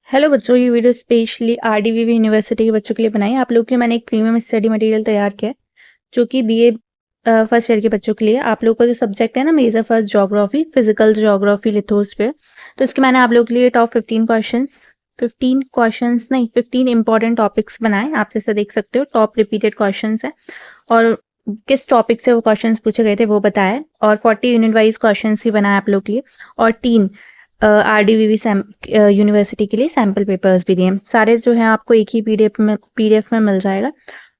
Hello बच्चों, ये video specially आरडीवीवी university के बच्चों के लिए बनाई है। आप लोग के लिए मैंने एक प्रीमियम स्टडी मटेरियल तैयार किया है जो कि बीए फर्स्ट ईयर के बच्चों के लिए। आप लोग का जो सब्जेक्ट है ना, major first geography, physical geography, lithosphere, तो इसके मैंने आप लोग के लिए टॉप 15 क्वेश्चंस नहीं 15 इंपॉर्टेंट टॉपिक्स बनाए। आप जैसे देख सकते हो टॉप रिपीटेड क्वेश्चंस है और किस टॉपिक से वो क्वेश्चंस पूछे गए थे वो बताया, और 40 यूनिट वाइज क्वेश्चंस भी बनाए आप लोग के लिए, और 3 आरडीवीवी यूनिवर्सिटी के लिए सैम्पल पेपर्स भी दिए हैं। सारे जो है आपको एक ही पीडीएफ में मिल जाएगा।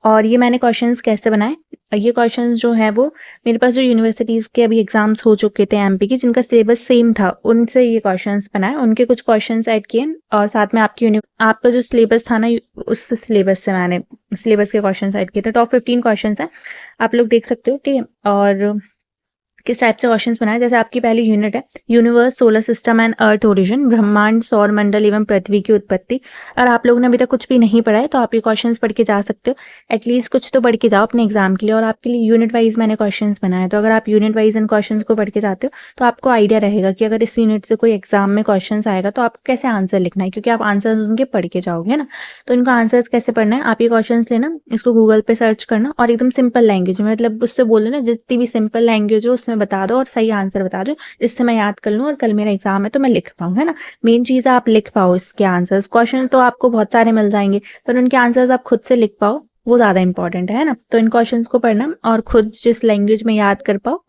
और ये मैंने क्वेश्चंस कैसे बनाए, ये क्वेश्चंस जो है वो मेरे पास जो यूनिवर्सिटीज़ के अभी एग्जाम्स हो चुके थे एमपी की, जिनका सिलेबस सेम था, उनसे ये क्वेश्चंस बनाए, उनके कुछ क्वेश्चंस ऐड किए, और साथ में आपका जो सिलेबस था ना, उस सिलेबस से मैंने सिलेबस के क्वेश्चंस ऐड किए थे। टॉप 15 क्वेश्चंस हैं, आप लोग देख सकते हो, ठीक है। और किस टाइप से क्वेश्चंस बनाए, जैसे आपकी पहली यूनिट है universe, solar system and earth origin, ब्रह्मांड, सौर मंडल एवं पृथ्वी की उत्पत्ति। और आप लोगों ने अभी तक कुछ भी नहीं पढ़ा है तो आप ये क्वेश्चंस पढ़ के जा सकते हो, एटलीस्ट कुछ तो पढ़ के जाओ अपने एग्जाम के लिए। और आपके लिए यूनिट वाइज मैंने क्वेश्चंस बनाए, तो अगर आप यूनिट वाइज इन क्वेश्चंस को पढ़ के जाते हो तो आपको आइडिया रहेगा कि अगर इस यूनिट से कोई एग्जाम में क्वेश्चन आएगा तो आपको कैसे आंसर लिखना है, क्योंकि आप आंसर उनके पढ़ के जाओगे ना। तो इनका आंसर्स कैसे पढ़ना है, आप ये क्वेश्चन लेना, इसको गूगल पे सर्च करना और एकदम सिंपल लैंग्वेज में, मतलब उससे बोल देना जितनी भी सिंपल लैंग्वेज हो उसमें बता दो और सही आंसर बता दो, इससे मैं याद कर लूँ और कल मेरा एग्जाम है तो मैं लिख पाऊँ, है ना। मेन चीज़ है आप लिख पाओ इसके आंसर्स। क्वेश्चन तो आपको बहुत सारे मिल जाएंगे, पर उनके आंसर्स आप खुद से लिख पाओ, वो ज़्यादा इंपॉर्टेंट है ना। तो इन क्वेश्चंस को पढ़ना और खुद जिस लैंग्वेज में याद कर पाओ,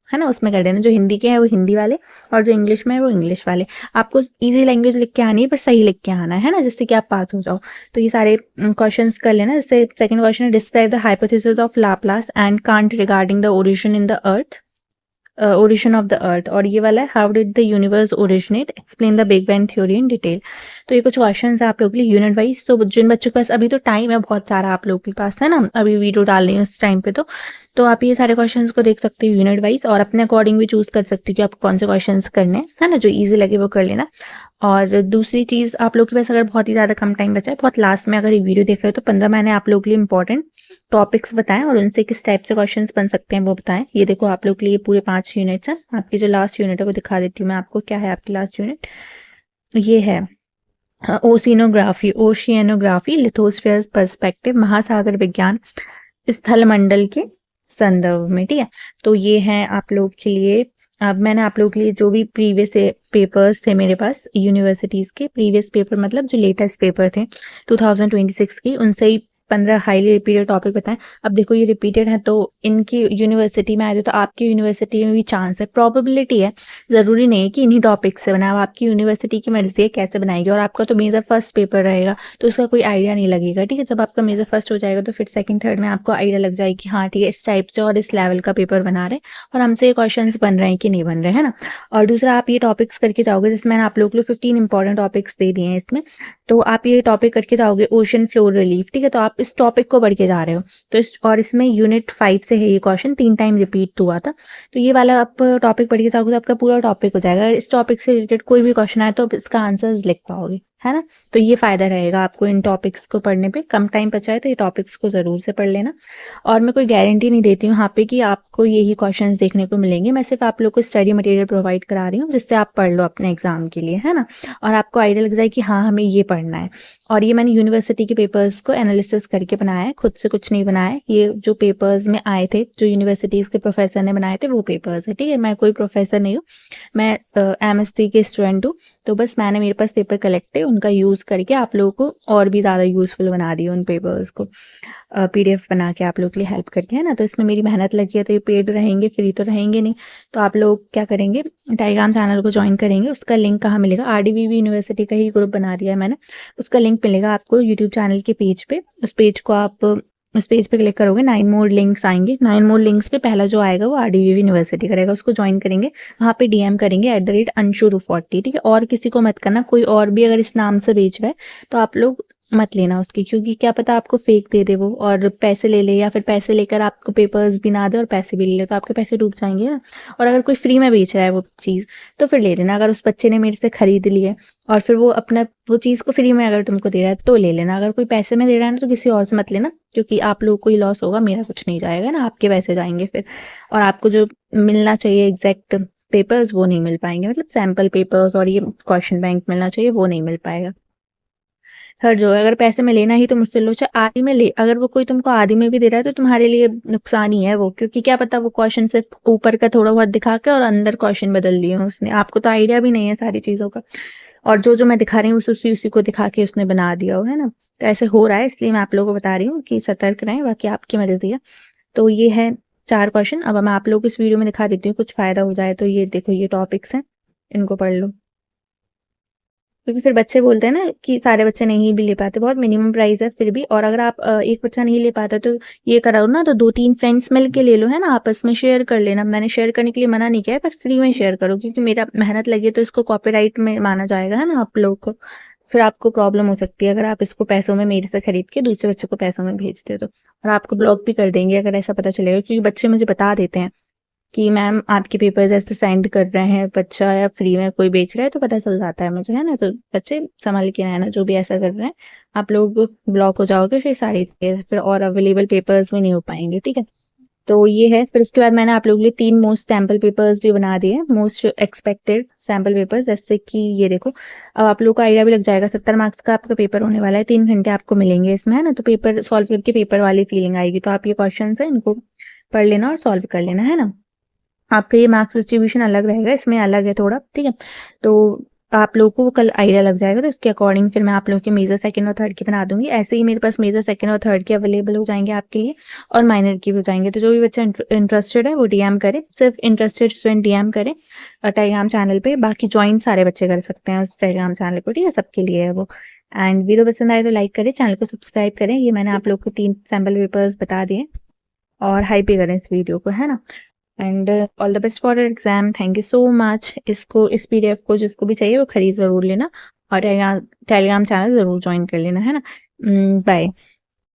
है ना, उसमें कर देना। जो हिंदी के हैं वो हिंदी वाले, और जो इंग्लिश में है वो इंग्लिश वाले। आपको इजी लैंग्वेज लिख के आनी है, बस सही लिख के आना है ना, जिससे कि आप पास हो जाओ। तो ये सारे क्वेश्चंस कर लेना। जैसे सेकंड क्वेश्चन है, describe the hypothesis of Laplace and can't regarding the origin in the earth, origin of the earth. और ये वाला है, how did the universe originate, explain the big bang theory in detail. तो ये कुछ question है आप लोग के लिए यूनिट वाइज। तो जिन बच्चों के पास अभी तो टाइम है बहुत सारा आप लोग के पास, है ना, अभी वीडियो डाल रही हूँ उस टाइम पे, तो आप ये सारे क्वेश्चंस को देख सकते हो यूनिट वाइज, और अपने अकॉर्डिंग भी चूज कर सकते हो कि आपको कौन से क्वेश्चंस करने हैं, है ना, जो इजी लगे वो कर लेना। और दूसरी चीज़, आप लोग के पास अगर बहुत ही ज़्यादा कम टाइम बचा है, बहुत लास्ट में अगर ये वीडियो देख रहे हो, तो 15 मैंने आप लोग के लिए इंपॉर्टेंट टॉपिक्स बताएं और उनसे किस टाइप से क्वेश्चंस बन सकते हैं वो बताएं। ये देखो आप लोग के लिए पूरे 5 यूनिट्स हैं। आपकी जो लास्ट यूनिट है वो दिखा देती हूँ मैं आपको, क्या है आपकी लास्ट यूनिट, ये है ओशियनोग्राफी, लिथोस्फीयर पर्सपेक्टिव, महासागर विज्ञान स्थल मंडल के संदर्भ में, ठीक है। तो ये हैं आप लोग के लिए। अब मैंने आप लोग के लिए जो भी प्रीवियस पेपर्स थे मेरे पास यूनिवर्सिटीज़ के, प्रीवियस पेपर मतलब जो लेटेस्ट पेपर थे 2026 की, उनसे ही 15 हाईली रिपीटेड टॉपिक बताएं। अब देखो ये रिपीटेड है तो इनकी यूनिवर्सिटी में आए थे, तो आपकी यूनिवर्सिटी में भी चांस है, प्रोबेबिलिटी है, ज़रूरी नहीं है कि इन्हीं टॉपिक से बनाए। अब आपकी यूनिवर्सिटी की मर्जी है कैसे बनाएगी। और आपका तो मेजर फर्स्ट पेपर रहेगा तो उसका कोई आइडिया नहीं लगेगा, ठीक है। जब आपका मेजर फर्स्ट हो जाएगा तो फिर सेकंड थर्ड में आपको आइडिया लग जाएगी कि हाँ ठीक है, इस टाइप से और इस लेवल का पेपर बना रहे हैं और हमसे ये क्वेश्चंस बन रहे हैं कि नहीं बन रहे, है ना। और दूसरा, आप ये टॉपिक्स करके जाओगे, जैसे मैंने आप लोग को 15 इंपॉर्टेंट टॉपिक्स दे दिए हैं इसमें, तो आप ये टॉपिक करके जाओगे ओशन फ्लोर रिलीफ, ठीक है। तो आप इस टॉपिक को बढ़ के जा रहे हो, तो और इसमें यूनिट 5 से है ये क्वेश्चन, 3 टाइम रिपीट हुआ था। तो ये वाला आप टॉपिक पढ़ के जाओगे तो आपका पूरा टॉपिक हो जाएगा। अगर इस टॉपिक से रिलेटेड कोई भी क्वेश्चन आए तो आप इसका आंसर लिख पाओगे, है ना। तो ये फायदा रहेगा आपको इन टॉपिक्स को पढ़ने पे। कम टाइम बचा है तो ये टॉपिक्स को जरूर से पढ़ लेना। और मैं कोई गारंटी नहीं देती हूँ यहाँ पे कि आपको यही क्वेश्चंस देखने को मिलेंगे। मैं सिर्फ आप लोग को स्टडी मटेरियल प्रोवाइड करा रही हूँ जिससे आप पढ़ लो अपने एग्जाम के लिए, है ना, और आपको आइडिया लग जाए कि हाँ हमें ये पढ़ना है। और ये मैंने यूनिवर्सिटी के पेपर्स को एनालिसिस करके बनाया है, खुद से कुछ नहीं बनाया है। ये जो पेपर्स में आए थे, जो यूनिवर्सिटीज़ के प्रोफेसर ने बनाए थे, वो पेपर्स है, ठीक है। मैं कोई प्रोफेसर नहीं हूँ, मैं एमएससी के स्टूडेंट हूँ। तो बस मैंने, मेरे पास पेपर कलेक्ट है, उनका यूज़ करके आप लोगों को और भी ज़्यादा यूज़फुल बना दिया उन पेपर्स को, पीडीएफ बना के आप लोग के लिए हेल्प करके, है ना। तो इसमें मेरी मेहनत लगी है, तो ये पेड रहेंगे, फ्री तो रहेंगे नहीं। तो आप लोग क्या करेंगे, टेलीग्राम चैनल को ज्वाइन करेंगे। उसका लिंक कहाँ मिलेगा, आरडीवीवी यूनिवर्सिटी का ही ग्रुप बना दिया है मैंने, उसका लिंक मिलेगा आपको यूट्यूब चैनल के पेज पे। उस पेज पे क्लिक करोगे, 9 मोर लिंक्स आएंगे। 9 मोर लिंक्स पे पहला जो आएगा वो आरडीवीवी यूनिवर्सिटी का रहेगा, उसको ज्वाइन करेंगे। वहाँ पे डीएम करेंगे @Anshu240, ठीक है। और किसी को मत करना, कोई और भी अगर इस नाम से बेच रहा है तो आप लोग मत लेना उसकी, क्योंकि क्या पता आपको फेक दे दे वो और पैसे ले ले, या फिर पैसे लेकर आपको पेपर्स भी ना दे और पैसे भी ले ले, तो आपके पैसे डूब जाएंगे ना। और अगर कोई फ्री में बेच रहा है वो चीज़ तो फिर ले लेना। अगर उस बच्चे ने मेरे से खरीद ली है और फिर वो अपना वो चीज़ को फ्री में अगर तुमको दे रहा है तो ले लेना। अगर कोई पैसे में दे रहा है ना तो किसी और से मत लेना, क्योंकि आप लोग को ही लॉस होगा, मेरा कुछ नहीं जाएगा ना, आपके पैसे जाएंगे फिर। और आपको जो मिलना चाहिए एग्जैक्ट पेपर्स वो नहीं मिल पाएंगे, मतलब सैम्पल पेपर्स और ये क्वेश्चन बैंक मिलना चाहिए वो नहीं मिल पाएगा। थर्ड जो है, अगर पैसे में लेना ही तो मुझसे लो, चाहे आधी में ले, अगर वो कोई तुमको आधी में भी दे रहा है तो तुम्हारे लिए नुकसान ही है वो, क्योंकि क्या पता वो क्वेश्चन सिर्फ ऊपर का थोड़ा बहुत दिखा के और अंदर क्वेश्चन बदल दिए उसने, आपको तो आइडिया भी नहीं है सारी चीज़ों का, और जो जो मैं दिखा रही हूँ उसी उसी को दिखा के उसने बना दिया हो, है ना। तो ऐसे हो रहा है, इसलिए मैं आप लोगों को बता रही हूँ कि सतर्क रहें, बाकी आपकी मर्जी है। तो ये है 4 क्वेश्चन। अब मैं आप लोगों को इस वीडियो में दिखा देती हूँ, कुछ फ़ायदा हो जाए तो। ये देखो, ये टॉपिक्स हैं, इनको पढ़ लो, क्योंकि फिर बच्चे बोलते हैं ना कि सारे बच्चे नहीं भी ले पाते, बहुत मिनिमम प्राइस है फिर भी। और अगर आप एक बच्चा नहीं ले पाता तो ये कराओ ना, तो 2-3 फ्रेंड्स मिल के ले लो, है ना, आपस में शेयर कर लेना। मैंने शेयर करने के लिए मना नहीं किया है, पर फ्री में शेयर करो, क्योंकि मेरा मेहनत लगी है तो इसको कॉपीराइट में माना जाएगा, है ना आप लोग को। फिर आपको प्रॉब्लम हो सकती है अगर आप इसको पैसों में मेरे से खरीद के दूसरे बच्चों को पैसों में भेजते हो तो, और आपको ब्लॉक भी कर देंगे अगर ऐसा पता चलेगा, क्योंकि बच्चे मुझे बता देते हैं कि मैम आपके पेपर्स ऐसे सेंड कर रहे हैं बच्चा, या फ्री में कोई बेच रहा है, तो पता चल जाता है मुझे, है ना। तो बच्चे संभाल के रहना, जो भी ऐसा कर रहे हैं, आप लोग ब्लॉक हो जाओगे, फिर सारी फिर और अवेलेबल पेपर्स भी नहीं हो पाएंगे, ठीक है। तो ये है। फिर उसके बाद मैंने आप लोगों के लिए 3 मोस्ट सैम्पल पेपर्स भी बना दिए, मोस्ट एक्सपेक्टेड सैम्पल पेपर्स, जैसे कि ये देखो। अब आप लोगों को आइडिया भी लग जाएगा, 70 मार्क्स का आपका पेपर होने वाला है, 3 घंटे आपको मिलेंगे इसमें, है ना। तो पेपर सॉल्व करके पेपर वाली फीलिंग आएगी। तो आप ये क्वेश्चन है इनको पढ़ लेना और सॉल्व कर लेना, है ना। आपका ये मार्क्स डिस्ट्रीब्यूशन अलग रहेगा, इसमें अलग है थोड़ा, ठीक है। तो आप लोगों को कल आइडिया लग जाएगा, तो इसके अकॉर्डिंग फिर मैं आप लोगों के मेजर सेकंड और थर्ड की बना दूंगी। ऐसे ही मेरे पास मेजर सेकंड और थर्ड के अवेलेबल हो जाएंगे आपके लिए, और माइनर की भी हो जाएंगे। तो जो भी बच्चा इंटरेस्टेड है वो डीएम करे, सिर्फ इंटरेस्टेड स्टूडेंट डीएम करे टेलीग्राम चैनल पे, बाकी ज्वाइन सारे बच्चे कर सकते हैं उस टेलीग्राम चैनल पर, ठीक है, सबके लिए है वो। एंड वीडियो पसंद आए तो लाइक करें, चैनल को सब्सक्राइब करें। ये मैंने आप लोग को 3 सैम्पल पेपर्स बता दिए, और हाइप भी करें इस वीडियो को, है ना। And all the best for exam, thank you so much. इसको, इस पीडीएफ को जिसको भी चाहिए वो खरीद ज़रूर लेना, और टेलीग्राम चैनल ज़रूर ज्वाइन कर लेना, है ना। बाय।